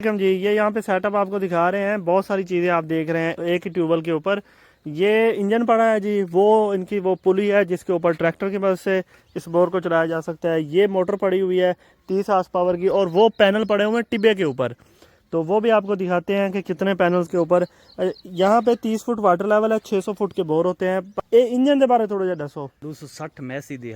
जी ये यहाँ पे सेटअप आपको दिखा रहे हैं, बहुत सारी चीज़ें आप देख रहे हैं एक ही ट्यूबवेल के ऊपर। ये इंजन पड़ा है जी, वो इनकी वो पुली है जिसके ऊपर ट्रैक्टर की मदद से इस बोर को चलाया जा सकता है। ये मोटर पड़ी हुई है 30 हार्स पावर की, और वो पैनल पड़े हुए हैं टिब्बे के ऊपर, तो वो भी आपको दिखाते हैं कि कितने पैनल्स के ऊपर। यहाँ पे 30 फुट वाटर लेवल है, 600 फुट के बोर होते हैं। ये इंजन के बारे थोड़ा जिहा दसो। 260 मैसी दी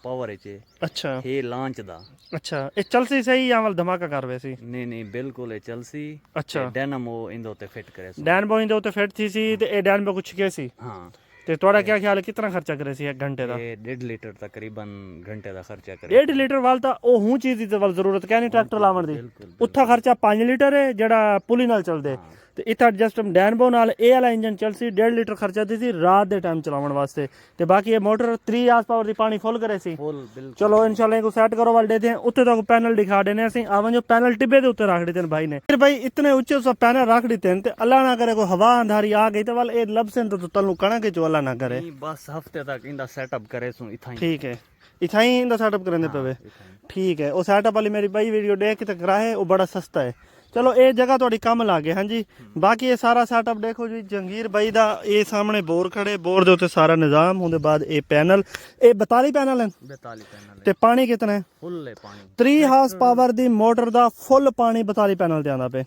पावर है अच्छा हे लांच दा। अच्छा, ये चल सी सही या वाल धमाका कर वैसी? नहीं नहीं बिल्कुल है चलसी। अच्छा, डायनामो इंदो ते फिट करे सो। डैन बो इंदे उत्ते फिट थी सी ते ए डैन बो कुछ के सी। हाँ ਤੇ ਤੁਹਾਡਾ ਕੀ ਖਿਆਲ ਹੈ ਕਿੰਨਾ ਖਰਚਾ ਕਰੇ ਸੀ 1 ਘੰਟੇ ਦਾ? ये 1.5 लीटर तकरीबन घंटे ਦਾ ਖਰਚਾ करे। 1.5 ਲੀਟਰ ਵਾਲ ਤਾਂ ਉਹ ਹੂੰ ਚੀਜ਼ ਦੀ ਤਾਂ ਵੱਲ ਜ਼ਰੂਰਤ ਕਹਿ ਨਹੀਂ ਟਰੈਕਟਰ ਲਾਉਣ ਦੀ। ਬਿਲਕੁਲ ਉੱਥਾ ਖਰਚਾ 5 ਲੀਟਰ ਹੈ ਜਿਹੜਾ ਪੁਲੀ ਨਾਲ ਚੱਲਦੇ, ਤੇ ਇੱਥੇ ਐਡਜਸਟ ਡੈਨਬੋ ਨਾਲ ਇਹ ਵਾਲਾ ਇੰਜਨ ਚੱਲਸੀ 1.5 ਲੀਟਰ ਖਰਚਾ ਦੀ ਸੀ ਰਾਤ ਦੇ ਟਾਈਮ ਚਲਾਉਣ ਵਾਸਤੇ। ਤੇ ਬਾਕੀ ਇਹ ਮੋਟਰ 3 ਹਾਰਸ ਪਾਵਰ ਦੀ ਪਾਣੀ ਫੁੱਲ ਕਰੇ ਸੀ। फुल बिल्कुल। ਚਲੋ ਇਨਸ਼ਾਅੱਲਾ ਇਹਨੂੰ ਸੈੱਟ ਕਰੋ ਵਾਲ ਦੇते हैं। ਉੱਤੇ ਤੱਕ ਪੈਨਲ ਦਿਖਾ ਦੇਣੇ ਅਸੀਂ ਆਵਾਂ, ਜੋ ਪੈਨਲ ਟਿੱਬੇ ਦੇ ਉੱਤੇ ਰੱਖ ਦਿੱਤੇ ਨੇ ਭਾਈ ਨੇ। ਫਿਰ ਭਾਈ ਇਤਨੇ ਉੱਚੇ ਉਸ ਪੈਨਲ ਰੱਖ ਦਿੱਤੇ ਨੇ ਤੇ ਅੱਲਾ ਨਾ ਕਰੇ ਕੋਈ ਹਵਾ ਅੰਧਾਰੀ ਆ ਗਈ ਤੇ ਵੱਲ ਇਹ ਲਬਸਨ तो ਤੈਨੂੰ ਕਹਣਾ ਕਿ ਜੋ ਅੱਲਾ ਨਾ करे। नहीं बस हफ्ते तक इंदा सेटअप करे सो इथा ही। ठीक है, इतना ही इंदा सेटअप करने पे। ठीक है, वो सेटअप वाली मेरी भाई वीडियो देख के तक कराए, वो बड़ा सस्ता है। चलो ये जगह थोड़ी कम ला गए। हाँ जी, बाकी ये सारा सेटअप देखो जी जंगीर भाई दा। ये सामने बोर खड़े, बोर दे उत्ते सारा निजाम होने बाद ये पैनल, ये 42 पैनल हैं 42 पैनल ते पानी कितना है? फुल है पानी। 3 हार्स पावर दी मोटर दा फुल पानी 42 पैनल ते आंदा पे।